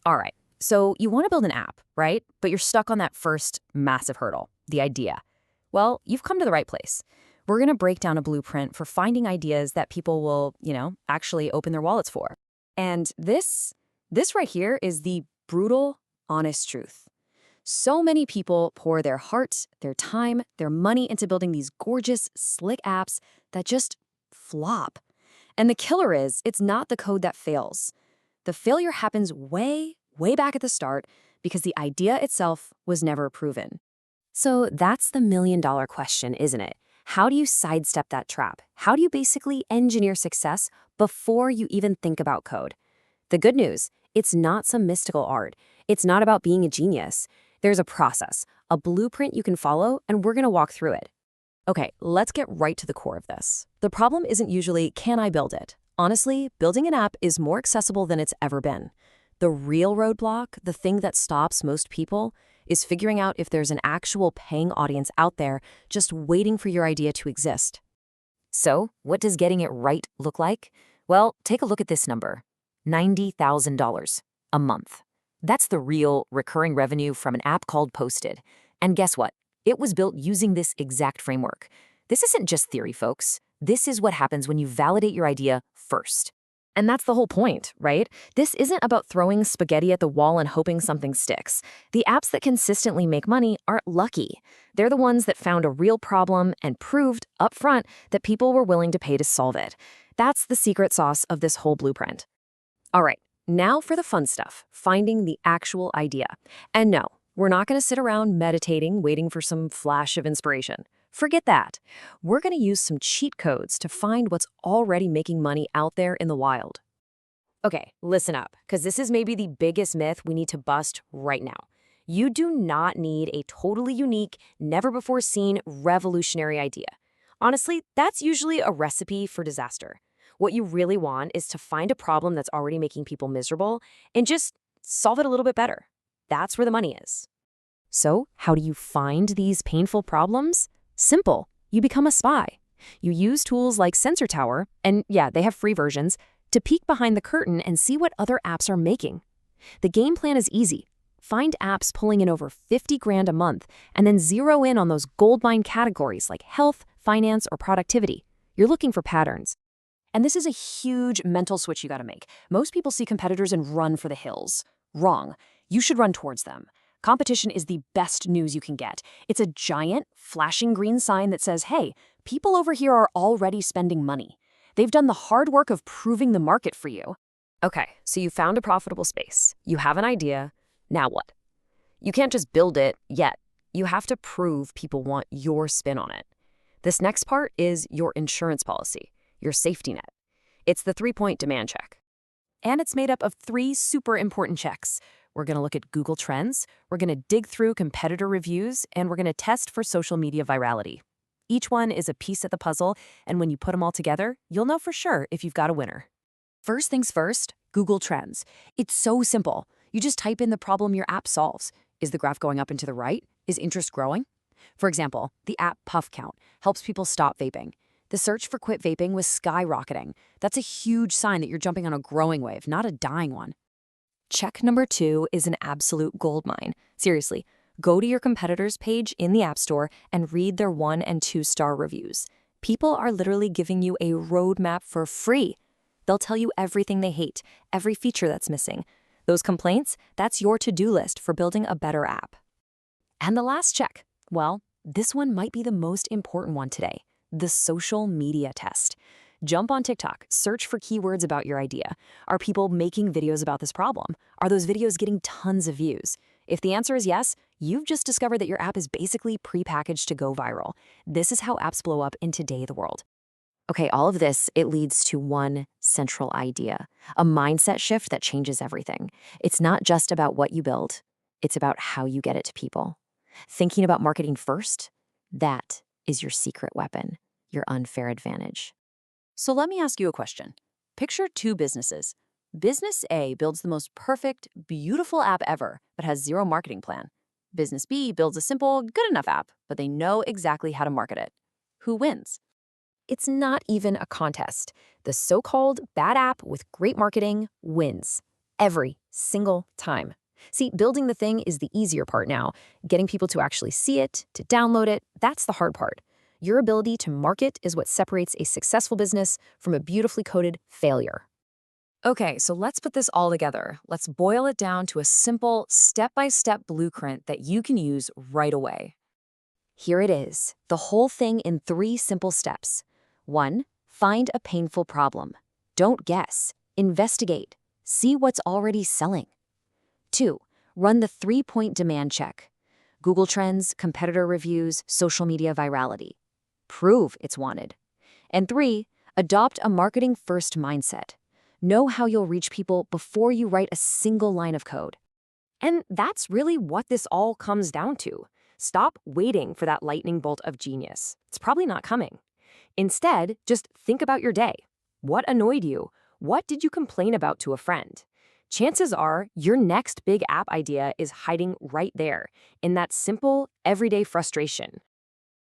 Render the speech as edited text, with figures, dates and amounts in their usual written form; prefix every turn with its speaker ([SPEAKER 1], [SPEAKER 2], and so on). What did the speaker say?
[SPEAKER 1] All right. So you want to build an app, right? But you're stuck on that first massive hurdle, the idea. Well, you've come to the right place. We're going to break down a blueprint for finding ideas that people will, actually open their wallets for. And this right here is the brutal, honest truth. So many people pour their heart, their time, their money into building these gorgeous, slick apps that just flop. And the killer is, it's not the code that fails. The failure happens way, way back at the start because the idea itself was never proven. So that's the million-dollar question, isn't it? How do you sidestep that trap? How do you basically engineer success before you even think about code? The good news, it's not some mystical art. It's not about being a genius. There's a process, a blueprint you can follow, and we're going to walk through it. Okay, let's get right to the core of this. The problem isn't usually, can I build it? Honestly, building an app is more accessible than it's ever been. The real roadblock, the thing that stops most people, is figuring out if there's an actual paying audience out there just waiting for your idea to exist. So, what does getting it right look like? Well, take a look at this number, $90,000 a month. That's the real recurring revenue from an app called Posted. And guess what? It was built using this exact framework. This isn't just theory, folks. This is what happens when you validate your idea first. And that's the whole point, right? This isn't about throwing spaghetti at the wall and hoping something sticks. The apps that consistently make money aren't lucky. They're the ones that found a real problem and proved upfront that people were willing to pay to solve it. That's the secret sauce of this whole blueprint. All right, now for the fun stuff, finding the actual idea. And no, we're not going to sit around meditating, waiting for some flash of inspiration. Forget that. We're going to use some cheat codes to find what's already making money out there in the wild. Okay, listen up, because this is maybe the biggest myth we need to bust right now. You do not need a totally unique, never-before-seen, revolutionary idea. Honestly, that's usually a recipe for disaster. What you really want is to find a problem that's already making people miserable and just solve it a little bit better. That's where the money is. So, how do you find these painful problems? Simple. You become a spy. You use tools like Sensor Tower, and yeah, they have free versions, to peek behind the curtain and see what other apps are making. The game plan is easy. Find apps pulling in over 50 grand a month, and then zero in on those goldmine categories like health, finance, or productivity. You're looking for patterns. And this is a huge mental switch you gotta make. Most people see competitors and run for the hills. Wrong. You should run towards them. Competition is the best news you can get. It's a giant, flashing green sign that says, hey, people over here are already spending money. They've done the hard work of proving the market for you. Okay, so you found a profitable space. You have an idea. Now what? You can't just build it yet. You have to prove people want your spin on it. This next part is your insurance policy, your safety net. It's the 3-point demand check. And it's made up of 3 super important checks. We're going to look at Google Trends, we're going to dig through competitor reviews, and we're going to test for social media virality. Each one is a piece of the puzzle, and when you put them all together, you'll know for sure if you've got a winner. First things first, Google Trends. It's so simple. You just type in the problem your app solves. Is the graph going up and to the right? Is interest growing? For example, the app Puff Count helps people stop vaping. The search for quit vaping was skyrocketing. That's a huge sign that you're jumping on a growing wave, not a dying one. Check number 2 is an absolute goldmine. Seriously, go to your competitor's page in the App Store and read their 1- and 2-star reviews. People are literally giving you a roadmap for free. They'll tell you everything they hate, every feature that's missing. Those complaints, that's your to-do list for building a better app. And the last check, well, this one might be the most important one today, the social media test. Jump on TikTok, search for keywords about your idea. Are people making videos about this problem? Are those videos getting tons of views? If the answer is yes, you've just discovered that your app is basically prepackaged to go viral. This is how apps blow up in today's world. Okay, all of this, it leads to one central idea, a mindset shift that changes everything. It's not just about what you build, it's about how you get it to people. Thinking about marketing first, that is your secret weapon, your unfair advantage. So let me ask you a question. Picture 2 businesses. Business A builds the most perfect, beautiful app ever, but has 0 marketing plan. Business B builds a simple, good enough app, but they know exactly how to market it. Who wins? It's not even a contest. The so-called bad app with great marketing wins. Every single time. See, building the thing is the easier part now. Getting people to actually see it, to download it, that's the hard part. Your ability to market is what separates a successful business from a beautifully coded failure. Okay, so let's put this all together. Let's boil it down to a simple, step-by-step blueprint that you can use right away. Here it is, the whole thing in 3 simple steps. 1. Find a painful problem. Don't guess. Investigate. See what's already selling. 2. Run the 3-point demand check. Google Trends, competitor reviews, social media virality. Prove it's wanted. And 3. Adopt a marketing-first mindset. Know how you'll reach people before you write a single line of code. And that's really what this all comes down to. Stop waiting for that lightning bolt of genius. It's probably not coming. Instead, just think about your day. What annoyed you? What did you complain about to a friend? Chances are your next big app idea is hiding right there in that simple, everyday frustration.